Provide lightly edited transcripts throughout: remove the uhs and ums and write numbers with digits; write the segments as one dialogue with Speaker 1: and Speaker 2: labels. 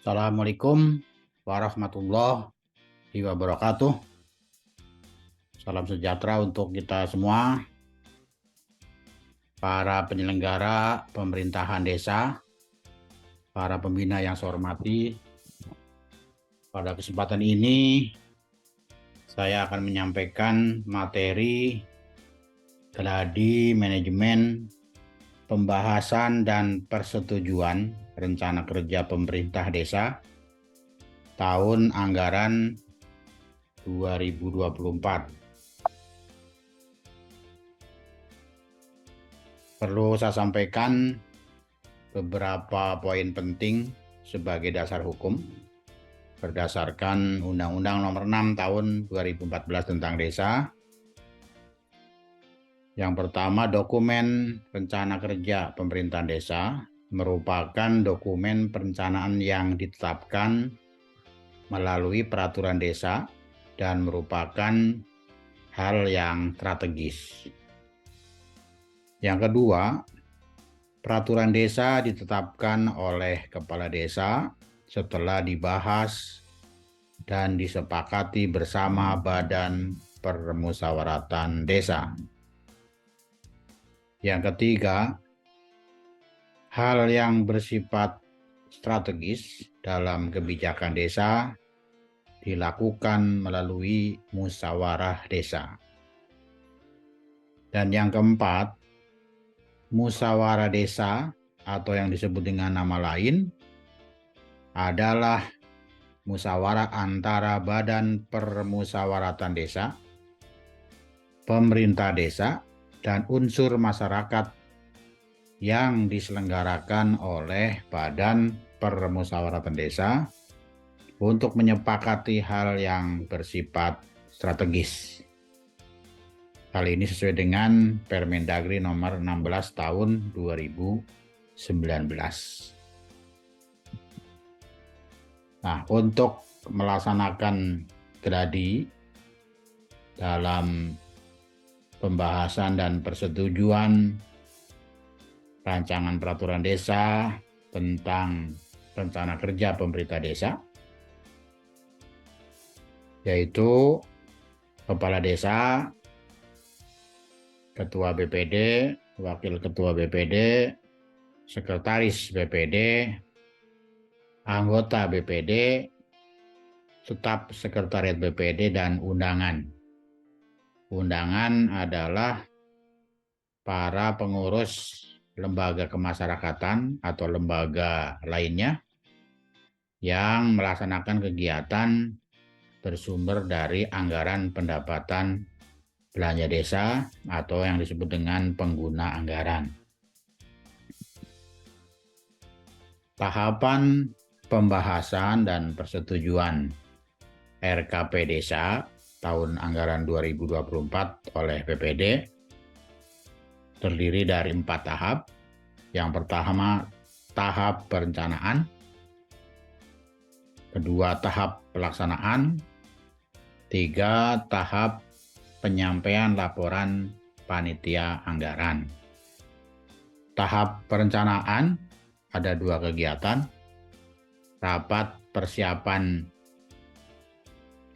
Speaker 1: Assalamualaikum warahmatullahi wabarakatuh. Salam sejahtera untuk kita semua, para penyelenggara pemerintahan desa, para pembina yang saya hormati. Pada kesempatan ini, saya akan menyampaikan materi gladi manajemen pembahasan dan persetujuan rencana kerja pemerintah desa tahun anggaran 2024. Perlu saya sampaikan beberapa poin penting sebagai dasar hukum berdasarkan Undang-Undang Nomor 6 Tahun 2014 tentang Desa. Yang pertama, dokumen rencana kerja pemerintahan desa merupakan dokumen perencanaan yang ditetapkan melalui peraturan desa dan merupakan hal yang strategis. Yang kedua, peraturan desa ditetapkan oleh kepala desa setelah dibahas dan disepakati bersama Badan Permusyawaratan Desa. Yang ketiga, hal yang bersifat strategis dalam kebijakan desa dilakukan melalui musyawarah desa. Dan yang keempat, musyawarah desa atau yang disebut dengan nama lain adalah musyawarah antara Badan Permusyawaratan Desa, pemerintah desa, dan unsur masyarakat yang diselenggarakan oleh Badan Permusyawaratan Desa untuk menyepakati hal yang bersifat strategis. Hal ini sesuai dengan Permendagri nomor 16 tahun 2019. Nah, untuk melaksanakan gladi dalam pembahasan dan persetujuan rancangan peraturan desa tentang rencana kerja pemerintah desa, yaitu kepala desa, ketua BPD, wakil ketua BPD, sekretaris BPD, anggota BPD, staf sekretariat BPD, dan undangan. Undangan adalah para pengurus lembaga kemasyarakatan atau lembaga lainnya yang melaksanakan kegiatan bersumber dari anggaran pendapatan belanja desa atau yang disebut dengan pengguna anggaran. Tahapan pembahasan dan persetujuan RKP Desa tahun anggaran 2024 oleh BPD terdiri dari 4 tahap. Yang pertama, tahap perencanaan. Kedua, tahap pelaksanaan. 3, tahap penyampaian laporan panitia anggaran. Tahap perencanaan ada 2 kegiatan. Rapat persiapan.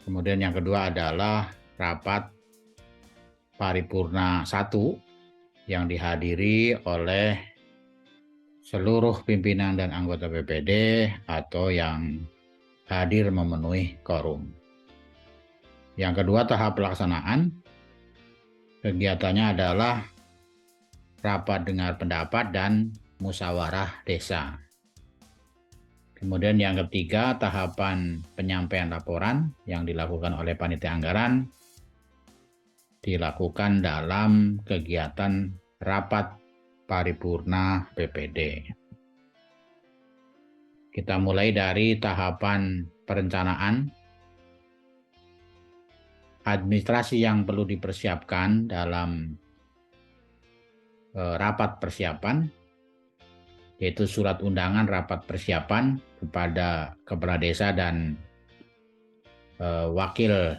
Speaker 1: Kemudian yang kedua adalah rapat paripurna 1 yang dihadiri oleh seluruh pimpinan dan anggota BPD atau yang hadir memenuhi quorum. Yang kedua, tahap pelaksanaan. Kegiatannya adalah rapat dengar pendapat dan musyawarah desa. Kemudian yang ketiga, tahapan penyampaian laporan yang dilakukan oleh panitia anggaran dilakukan dalam kegiatan rapat paripurna BPD. Kita mulai dari tahapan perencanaan. Administrasi yang perlu dipersiapkan dalam rapat persiapan, yaitu surat undangan rapat persiapan kepada kepala desa dan wakil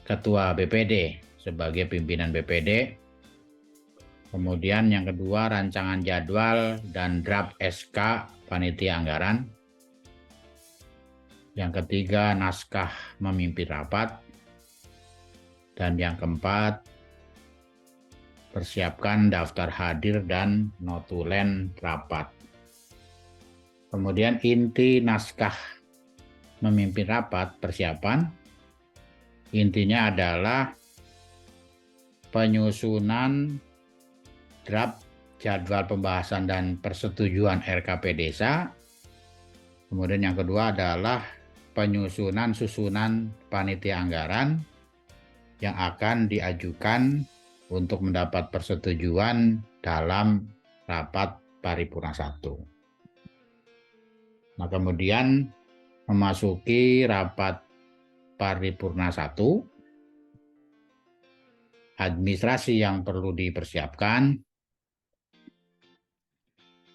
Speaker 1: ketua BPD sebagai pimpinan BPD. Kemudian yang kedua, rancangan jadwal dan draft SK panitia anggaran. Yang ketiga, naskah memimpin rapat. Dan yang keempat, persiapkan daftar hadir dan notulen rapat. Kemudian inti naskah memimpin rapat persiapan, intinya adalah penyusunan draft jadwal pembahasan dan persetujuan RKP Desa. Kemudian yang kedua adalah penyusunan susunan panitia anggaran yang akan diajukan untuk mendapat persetujuan dalam rapat paripurna 1. Nah, kemudian memasuki rapat paripurna 1, administrasi yang perlu dipersiapkan,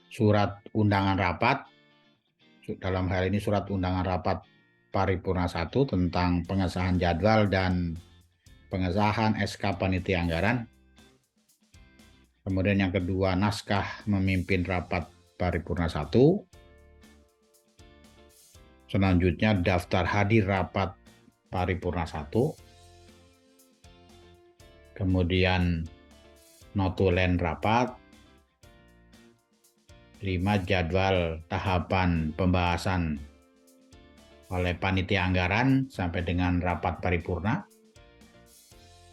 Speaker 1: surat undangan rapat, dalam hal ini surat undangan rapat paripurna 1 tentang pengesahan jadwal dan pengesahan SK panitia anggaran. Kemudian yang kedua, naskah memimpin rapat paripurna 1. Selanjutnya, daftar hadir rapat paripurna 1. Kemudian notulen rapat. 5, jadwal tahapan pembahasan oleh panitia anggaran sampai dengan rapat paripurna.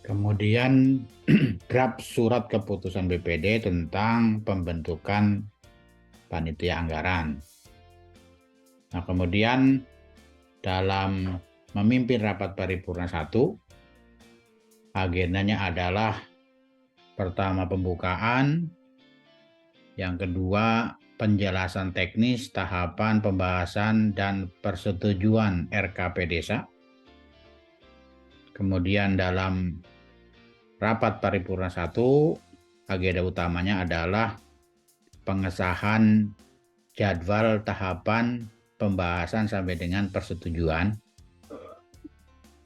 Speaker 1: Kemudian draft surat keputusan BPD tentang pembentukan panitia anggaran. Nah, kemudian dalam memimpin rapat paripurna 1, agendanya adalah pertama pembukaan, yang kedua penjelasan teknis tahapan pembahasan dan persetujuan RKP Desa. Kemudian dalam rapat paripurna 1, agenda utamanya adalah pengesahan jadwal tahapan pembahasan sampai dengan persetujuan.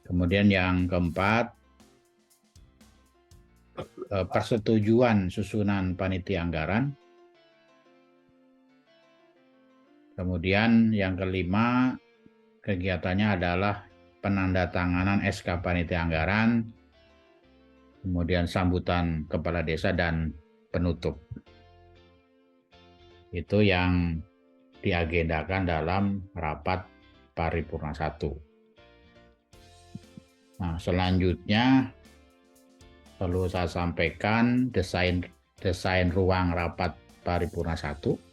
Speaker 1: Kemudian yang keempat, persetujuan susunan panitia anggaran. Kemudian yang kelima, kegiatannya adalah penandatanganan SK panitia anggaran, kemudian sambutan kepala desa dan penutup. Itu yang diagendakan dalam rapat paripurna 1. Nah, selanjutnya perlu saya sampaikan desain ruang rapat paripurna 1.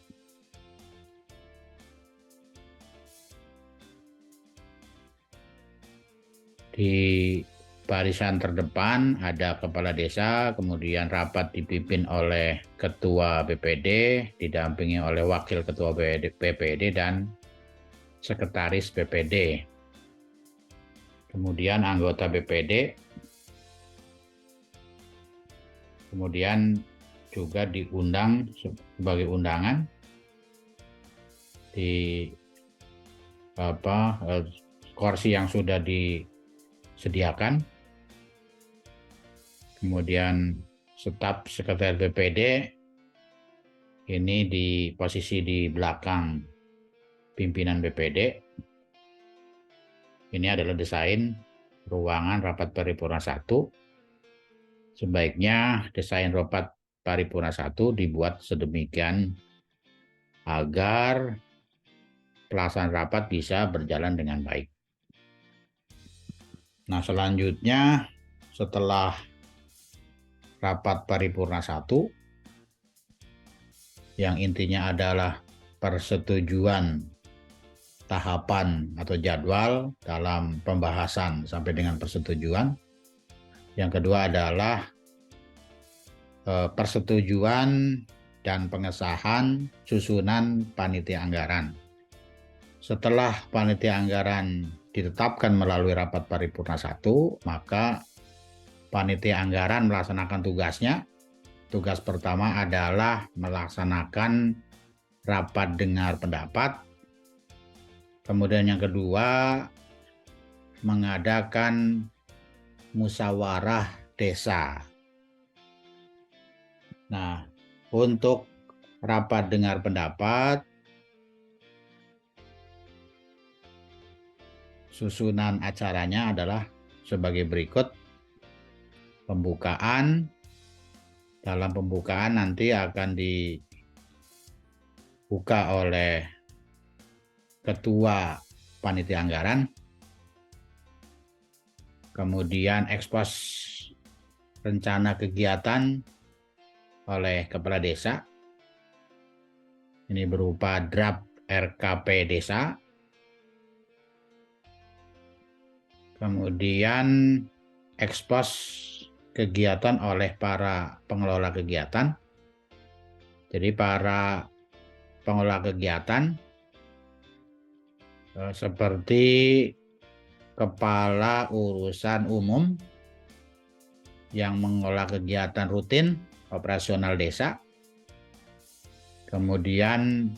Speaker 1: Di barisan terdepan ada kepala desa, kemudian rapat dipimpin oleh ketua BPD, didampingi oleh wakil ketua BPD dan sekretaris BPD. Kemudian anggota BPD, kemudian juga diundang sebagai undangan di kursi yang sudah disediakan. Kemudian staf sekretaris BPD ini di posisi di belakang pimpinan BPD. Ini adalah desain ruangan rapat paripurna 1. Sebaiknya desain rapat paripurna 1 dibuat sedemikian agar pelaksanaan rapat bisa berjalan dengan baik. Nah, selanjutnya setelah rapat paripurna 1 yang intinya adalah persetujuan tahapan atau jadwal dalam pembahasan sampai dengan persetujuan. Yang kedua adalah persetujuan dan pengesahan susunan panitia anggaran. Setelah panitia anggaran ditetapkan melalui rapat paripurna 1, maka panitia anggaran melaksanakan tugasnya. Tugas pertama adalah melaksanakan rapat dengar pendapat. Kemudian yang kedua, mengadakan musyawarah desa. Nah, untuk rapat dengar pendapat susunan acaranya adalah sebagai berikut. Pembukaan. Dalam pembukaan nanti akan dibuka oleh Ketua Panitia Anggaran. Kemudian ekspos rencana kegiatan oleh Kepala Desa. Ini berupa draft RKP Desa. Kemudian ekspos kegiatan oleh para pengelola kegiatan. Jadi para pengelola kegiatan seperti Kepala Urusan Umum yang mengelola kegiatan rutin operasional desa. Kemudian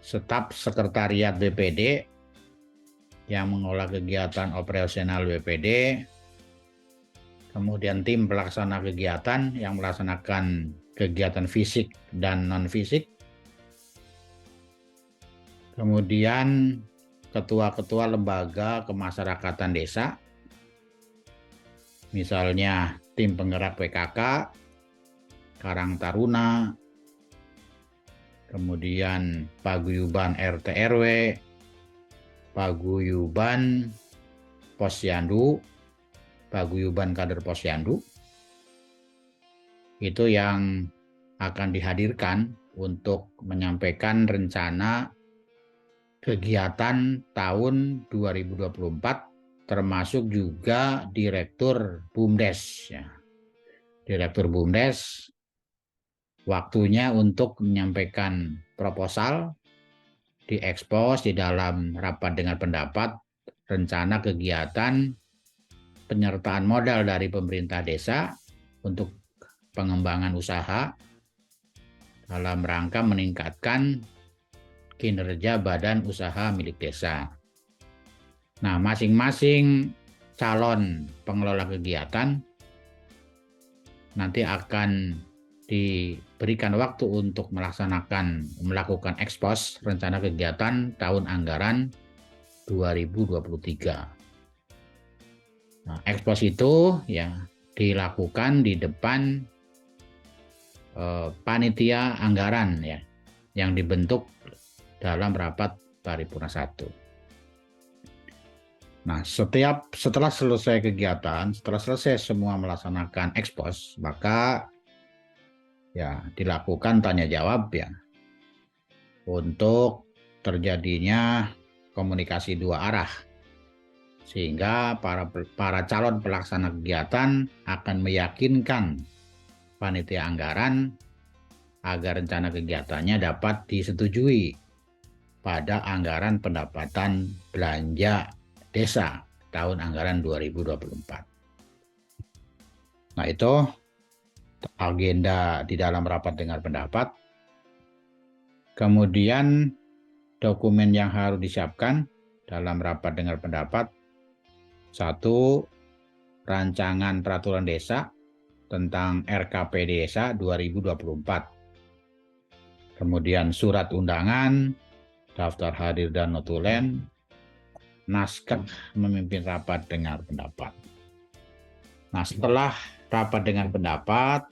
Speaker 1: staf sekretariat BPD yang mengelola kegiatan operasional BPD. Kemudian tim pelaksana kegiatan yang melaksanakan kegiatan fisik dan non-fisik. Kemudian ketua-ketua lembaga kemasyarakatan desa. Misalnya tim penggerak PKK, Karang Taruna, kemudian paguyuban RT RW, paguyuban Posyandu, paguyuban kader Posyandu, itu yang akan dihadirkan untuk menyampaikan rencana kegiatan tahun 2024, termasuk juga Direktur BUMDes. Ya. Direktur BUMDes waktunya untuk menyampaikan proposal, diekspos di dalam rapat dengar pendapat, rencana kegiatan penyertaan modal dari pemerintah desa untuk pengembangan usaha dalam rangka meningkatkan kinerja badan usaha milik desa. Nah, masing-masing calon pengelola kegiatan nanti akan diberikan waktu untuk melakukan ekspos rencana kegiatan tahun anggaran 2023. Nah, ekspos itu ya dilakukan di depan panitia anggaran ya yang dibentuk dalam rapat paripurna 1. Nah, setelah selesai kegiatan, setelah selesai semua melaksanakan ekspos, maka ya dilakukan tanya jawab ya untuk terjadinya komunikasi dua arah, sehingga para calon pelaksana kegiatan akan meyakinkan panitia anggaran agar rencana kegiatannya dapat disetujui pada anggaran pendapatan belanja desa tahun anggaran 2024. Nah, itu agenda di dalam rapat dengar pendapat. Kemudian dokumen yang harus disiapkan dalam rapat dengar pendapat. 1. Rancangan peraturan desa tentang RKP Desa 2024. Kemudian surat undangan, daftar hadir dan notulen, naskah memimpin rapat dengar pendapat. Nah, setelah rapat dengar pendapat,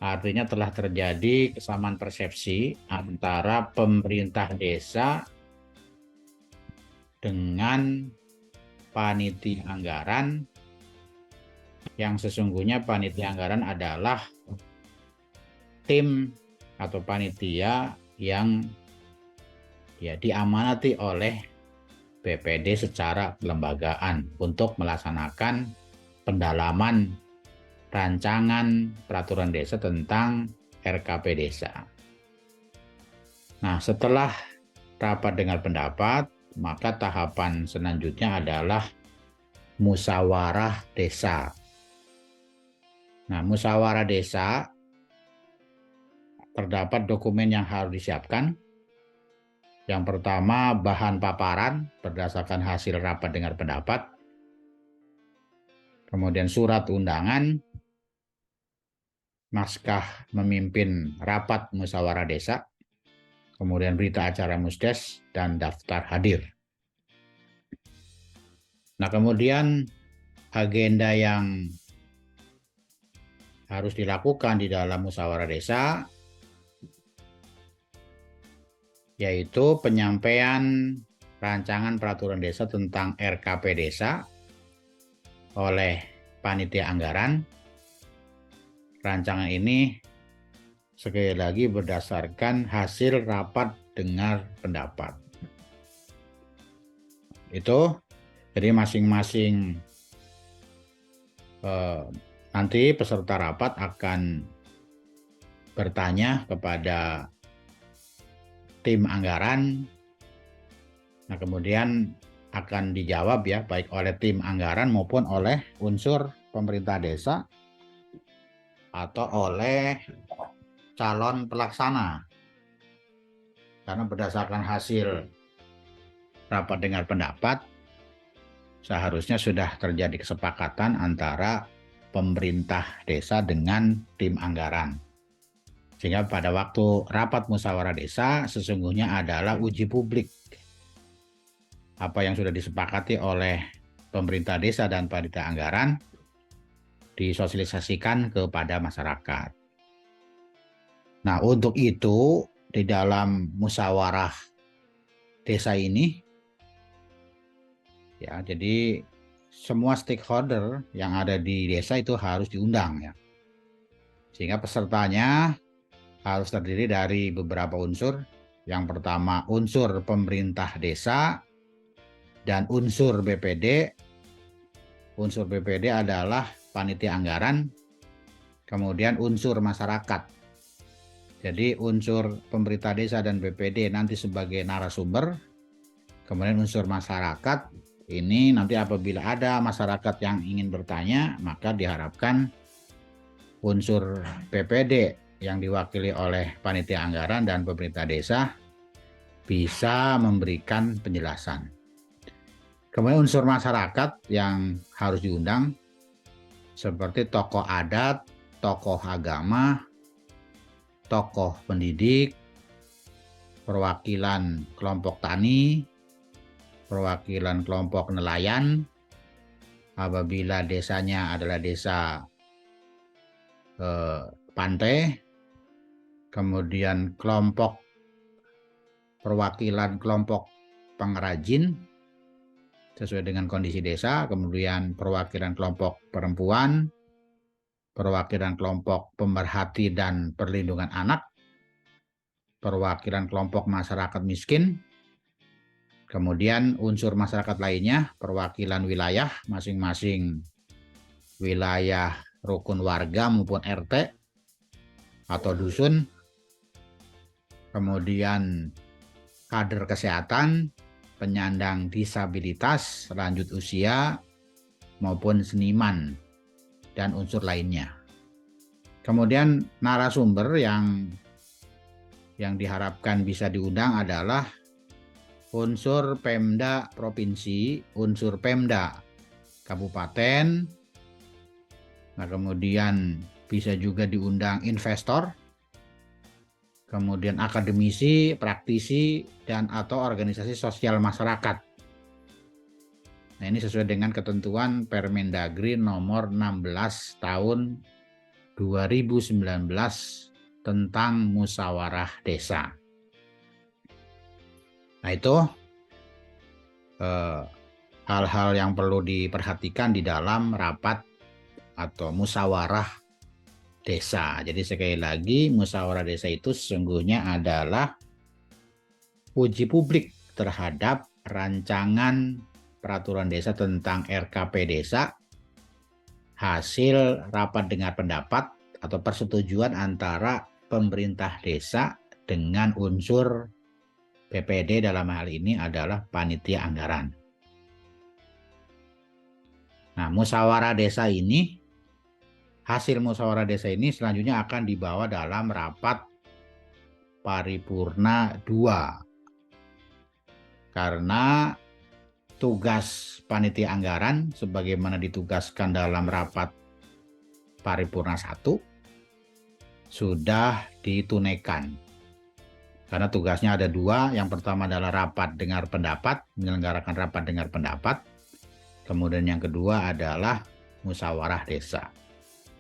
Speaker 1: artinya telah terjadi kesamaan persepsi antara pemerintah desa dengan panitia anggaran, yang sesungguhnya panitia anggaran adalah tim atau panitia yang ya diamanati oleh BPD secara kelembagaan untuk melaksanakan pendalaman rancangan peraturan desa tentang RKP Desa. Nah, setelah rapat dengar pendapat, maka tahapan selanjutnya adalah musyawarah desa. Nah, musyawarah desa terdapat dokumen yang harus disiapkan. Yang pertama, bahan paparan berdasarkan hasil rapat dengar pendapat. Kemudian surat undangan, naskah memimpin rapat musyawarah desa, kemudian berita acara musdes, dan daftar hadir. Nah, kemudian agenda yang harus dilakukan di dalam musyawarah desa yaitu penyampaian rancangan peraturan desa tentang RKP desa oleh panitia anggaran. Rancangan ini sekali lagi berdasarkan hasil rapat dengar pendapat. Itu jadi masing-masing nanti peserta rapat akan bertanya kepada tim anggaran. Nah, kemudian akan dijawab ya, baik oleh tim anggaran maupun oleh unsur pemerintah desa atau oleh calon pelaksana. Karena berdasarkan hasil rapat dengar pendapat, seharusnya sudah terjadi kesepakatan antara pemerintah desa dengan tim anggaran. Sehingga pada waktu rapat musyawarah desa sesungguhnya adalah uji publik. Apa yang sudah disepakati oleh pemerintah desa dan panitia anggaran disosialisasikan kepada masyarakat. Nah, untuk itu di dalam musyawarah desa ini ya, jadi semua stakeholder yang ada di desa itu harus diundang ya. Sehingga pesertanya harus terdiri dari beberapa unsur. Yang pertama unsur pemerintah desa dan unsur BPD. Unsur BPD adalah panitia anggaran, kemudian unsur masyarakat. Jadi unsur pemerintah desa dan BPD nanti sebagai narasumber, kemudian unsur masyarakat ini nanti apabila ada masyarakat yang ingin bertanya, maka diharapkan unsur BPD yang diwakili oleh panitia anggaran dan pemerintah desa bisa memberikan penjelasan. Kemudian unsur masyarakat yang harus diundang seperti tokoh adat, tokoh agama, tokoh pendidik, perwakilan kelompok tani, perwakilan kelompok nelayan, apabila desanya adalah desa pantai, kemudian perwakilan kelompok pengrajin sesuai dengan kondisi desa, kemudian perwakilan kelompok perempuan, perwakilan kelompok pemerhati dan perlindungan anak, perwakilan kelompok masyarakat miskin, kemudian unsur masyarakat lainnya, perwakilan wilayah, masing-masing wilayah rukun warga maupun RT atau dusun, kemudian kader kesehatan, penyandang disabilitas, lanjut usia, maupun seniman, dan unsur lainnya. Kemudian narasumber yang diharapkan bisa diundang adalah unsur Pemda Provinsi, unsur Pemda Kabupaten, nah kemudian bisa juga diundang investor, kemudian akademisi, praktisi, dan atau organisasi sosial masyarakat. Nah, ini sesuai dengan ketentuan Permendagri nomor 16 tahun 2019 tentang musyawarah desa. Nah, itu hal-hal yang perlu diperhatikan di dalam rapat atau musyawarah desa. Jadi sekali lagi musyawarah desa itu sesungguhnya adalah uji publik terhadap rancangan peraturan desa tentang RKP desa, hasil rapat dengar pendapat atau persetujuan antara pemerintah desa dengan unsur BPD, dalam hal ini adalah panitia anggaran. Nah, musyawarah desa ini, hasil musyawarah desa ini selanjutnya akan dibawa dalam rapat paripurna 2. Karena tugas panitia anggaran sebagaimana ditugaskan dalam rapat paripurna 1 sudah ditunaikan. Karena tugasnya ada 2, yang pertama adalah rapat dengar pendapat, menyelenggarakan rapat dengar pendapat. Kemudian yang kedua adalah musyawarah desa.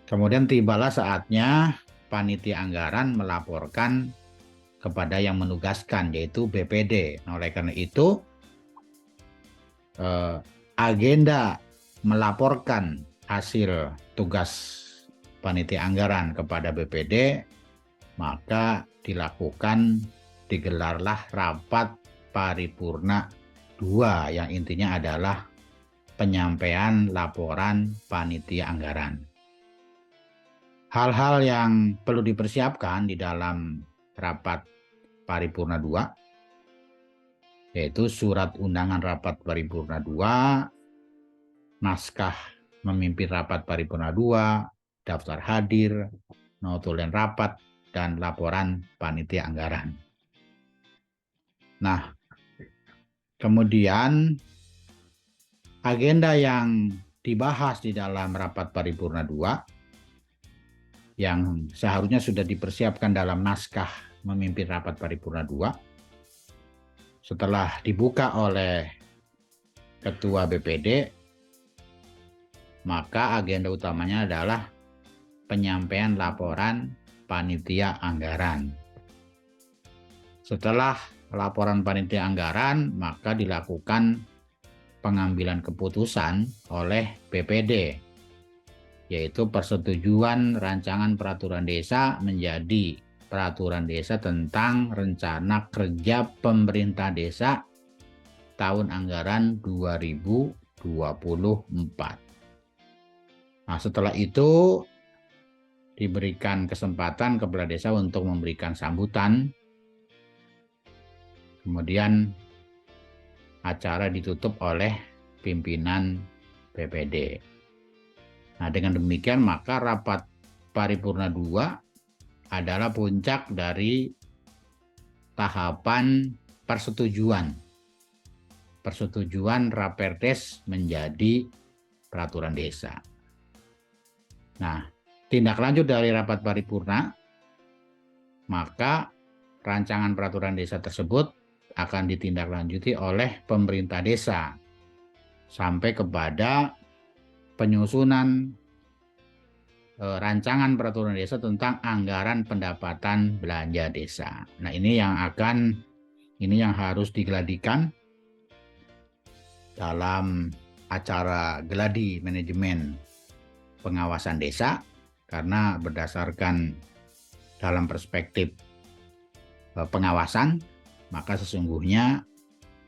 Speaker 1: Kemudian tibalah saatnya panitia anggaran melaporkan kepada yang menugaskan, yaitu BPD. Nah, oleh karena itu agenda melaporkan hasil tugas panitia anggaran kepada BPD, maka digelarlah rapat paripurna 2 yang intinya adalah penyampaian laporan panitia anggaran. Hal-hal yang perlu dipersiapkan di dalam rapat paripurna 2 yaitu surat undangan rapat paripurna 2, naskah memimpin rapat paripurna 2, daftar hadir, notulen rapat, dan laporan panitia anggaran. Nah, kemudian agenda yang dibahas di dalam rapat paripurna 2 yang seharusnya sudah dipersiapkan dalam naskah memimpin rapat paripurna 2 setelah dibuka oleh Ketua BPD, maka agenda utamanya adalah penyampaian laporan panitia anggaran. Setelah laporan panitia anggaran, maka dilakukan pengambilan keputusan oleh BPD, yaitu persetujuan rancangan peraturan desa menjadi peraturan desa tentang rencana kerja pemerintah desa tahun anggaran 2024. Nah, setelah itu diberikan kesempatan kepada desa untuk memberikan sambutan. Kemudian acara ditutup oleh pimpinan BPD. Nah, dengan demikian maka rapat paripurna 2 adalah puncak dari tahapan persetujuan Raperdes menjadi peraturan desa. Nah, tindak lanjut dari rapat paripurna, maka rancangan peraturan desa tersebut akan ditindaklanjuti oleh pemerintah desa sampai kepada penyusunan rancangan peraturan desa tentang anggaran pendapatan belanja desa. Nah, ini yang harus digeladikan dalam acara geladi manajemen pengawasan desa, karena berdasarkan dalam perspektif pengawasan, maka sesungguhnya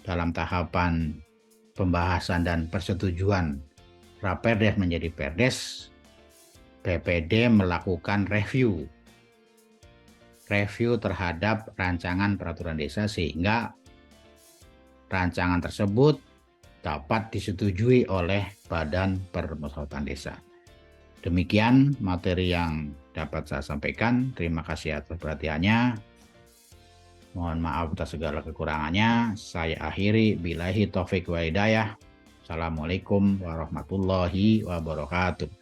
Speaker 1: dalam tahapan pembahasan dan persetujuan Raperdes menjadi Perdes, BPD melakukan review terhadap rancangan peraturan desa sehingga rancangan tersebut dapat disetujui oleh Badan Permusyawaratan Desa. Demikian materi yang dapat saya sampaikan. Terima kasih atas perhatiannya. Mohon maaf atas segala kekurangannya. Saya akhiri. Billahi taufik wa hidayah. Assalamualaikum warahmatullahi wabarakatuh.